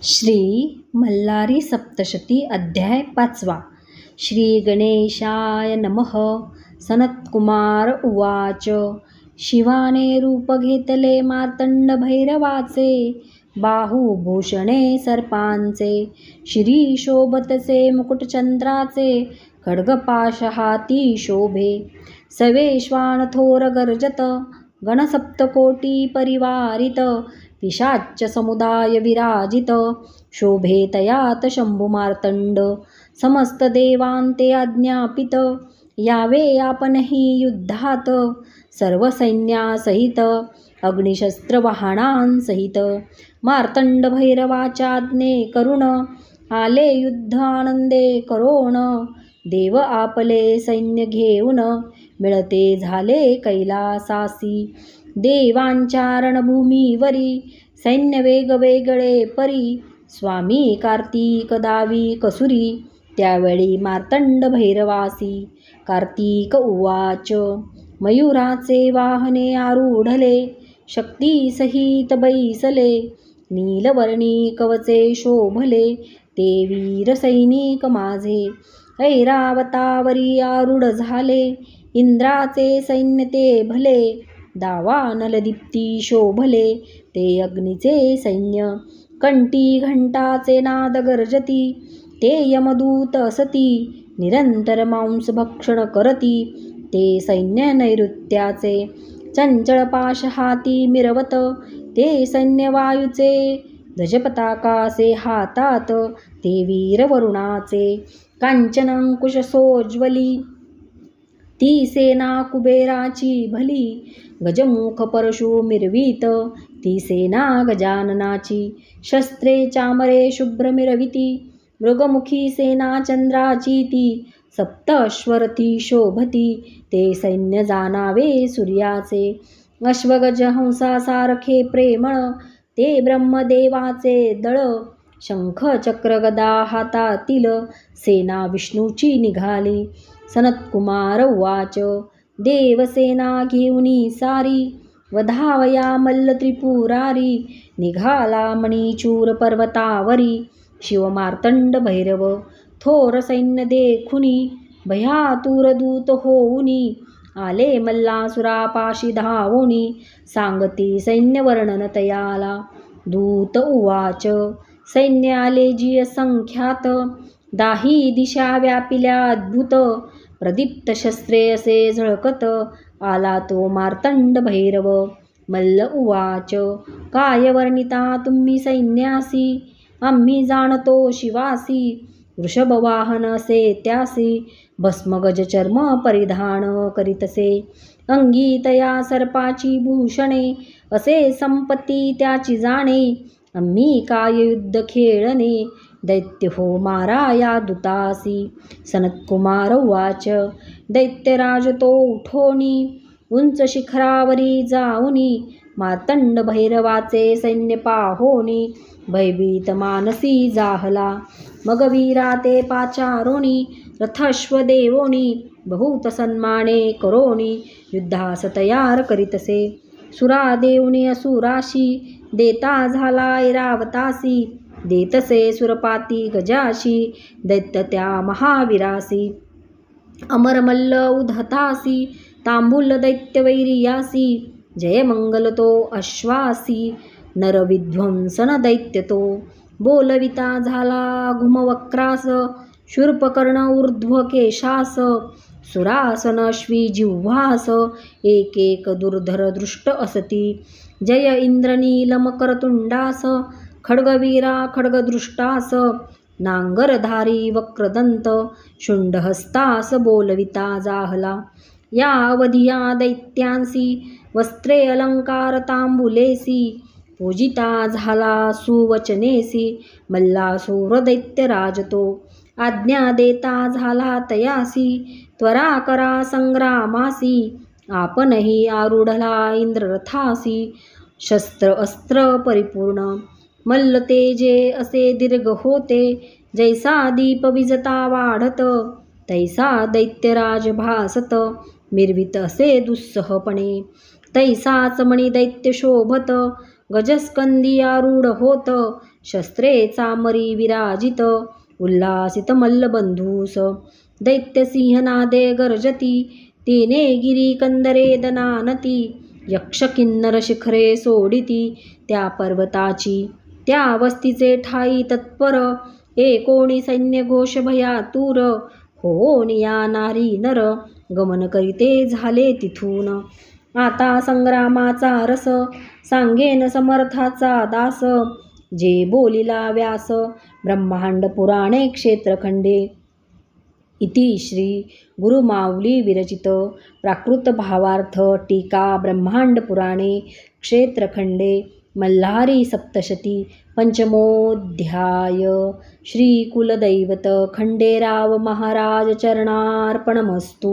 श्री मल्हारी सप्तशती अध्याय 5. श्री गणेशाय नमः. सनत्कुमार उवाच. शिवाने रूप घेतले मार्तंड भैरवाचे, बाहुभूषणे सर्पांचे, शिरी शोभतसे मुकुटचंद्राचे, खड्गपाश हाती शोभे. सवेश्वान थोर गर्जत, गणसप्तकोटी परिवारित, पिशाच्य समुदाय विराजित, शोभे तयात शंभू मार्तंड. समस्त देवांते आज्ञापित, यावे आपणही युद्धात, सर्व सैन्यासहित, अग्निशस्त्र वाहनांसहित. मार्तंड भैरवाच्याज्ञे करुण, आले युद्ध आनंदे करोण. देव आपले सैन्य घेऊन, मिळते झाले कैलासासी. देवांच्या रणभूमीवरी, सैन्य वेगवेगळे परी. स्वामी कार्तिक दावी कसुरी, त्यावेळी मार्तंड भैरवासी. कार्तिक उवाच. मयूराचे वाहने आरूढले, शक्ती सहित बैसले, नीलवर्णी कवचे शोभले, ते वीर सैनिक माझे. ऐरावतावरी आरूढ झाले, इंद्राचे सैन्य ते भले, दावानल दीप्ती शोभले, ते अग्नीचे सैन्य. कंठी घंटाचे नाद गर्जती, ते यमदूत असती, निरंतर मांस भक्षण करती, ते सैन्य नैऋत्याचे. चंचळ पाश हाती मिरवत, ते सैन्य वायूचे, ध्वजपताकासे हातात, ते वीर वरुणाचे. कांचन अंकुश सोज्वली, ती सेना कुबेराची भली, गजमुख परशु मिरवीत, ती सेना गजाननाची. शस्त्रे चामरे शुभ्र मिरविती, मृगमुखी सेना चंद्राची ती. सप्तश्वरथी शोभती, ते सैन्य जाणावे सूर्याचे. अश्वगज हंसासारखे प्रेमळ, ते ब्रह्मदेवाचे दळ. शंख चक्र गदा हातातील, सेना विष्णूची निघाली. सनत्कुमार उवाच. देवसेना घेऊनी सारी, वधावया मल्ल त्रिपुरारी. निघाला मणिचूर पर्वतावरी, शिव मार्तंड भैरव. थोर सैन्य देखुनी, भयातुर दूत होऊनी, आले मल्लासुरापाशी धावोनी. सांगती सैन्य वर्णन तयाला. दूत उवाच. सैन्य आले जी असंख्यात, दाही दिशा व्यापिल्या अद्भुत. प्रदीप्त शस्त्रे असे झळकत, आला तो मार्तंड भैरव. मल्ल उवाच. काय वर्णिता तुम्ही सैन्यासी, आम्ही जाणतो शिवासी. वृषभवाहन असे त्यासी, भस्मगज चर्म परिधान करीतसे. अंगी तया सर्पाची भूषणे, असे संपत्ती त्याची जाणे. आम्ही काय युद्ध खेळणे, दैत्य हो मारा या दूतासी. सनत्कुमार उवाच. दैत्यराज तो उठोनी, उंच शिखरावरी जाऊनी, मार्तंड भैरवाचे सैन्य पाहोनी, भयभीत मानसी जाहला. मग वीरा ते पाचारोनी, रथश्व देवोनी, बहुत सन्माने करोनी, युद्धास तयार करीतसे. सुरा देऊनी असुराशी, देता झाला ऐरावतासी. देतसे सुरपाती गजाशी, दैत्य त्या महावीरासी. अमरमल्ल उधतासी, तांबूल दैत्य वैरियासी. जय मंगल तो अश्वासी, नरविध्वंसन दैत्य तो. बोलविता झाला घुमवक्रास, शूर्पकर्ण ऊर्ध्व केशास. सुरासन अश्वी जिव्हास, एक एक दुर्धर दृष्ट असती. जय इंद्र नीलम करतुंडास, खड्गवीरा खड्गदृष्टास. नांगरधारी वक्रदंत, शुंडहस्तास बोलविता जाहला. या अवधिया दैत्यांसी, वस्त्रे अलंकार तांबुलेसी. पूजिता झाला सुवचनेसी, मल्लासूर दैत्यराज तो. आज्ञा देता झाला तयासी, त्वरा करा संग्रामासी. आपणही आरूढला इंद्ररथासी, शस्त्र अस्त्र परिपूर्ण. मल्ल तेजे असे दीर्घ होते, जैसा दीप विजता वाढत, तैसा दैत्यराज भासत, मिरवित असे दुस्सहपणे. तैसाच मणी दैत्य शोभत, गजस्कंदी आरूढ होत, शस्त्रे चामरी विराजित उल्हासित मल्लबंधूस दैत्यसिंहनादे गर्जती तेने गिरी कंदरे दनानती यक्ष किन्नर शिखरे सोडिती त्या पर्वताची त्या वस्तीचे ठाई तत्पर एकोणी सैन्य घोष भयातूर होऊन या नारी नर गमन करीते झाले तिथून. आता संग्रामाचा रस सांगेन समर्थाचा दास जे बोलिला व्यास ब्रह्मांड पुराणे क्षेत्रखंडे. इति श्री गुरुमाऊली विरचित प्राकृत भावार्थ टीका ब्रह्मांड पुराणे क्षेत्रखंडे मल्हारी सप्तशती पंचमोऽध्याय. श्री कुलदैवत खंडेराव महाराज चरणार्पणमस्तु.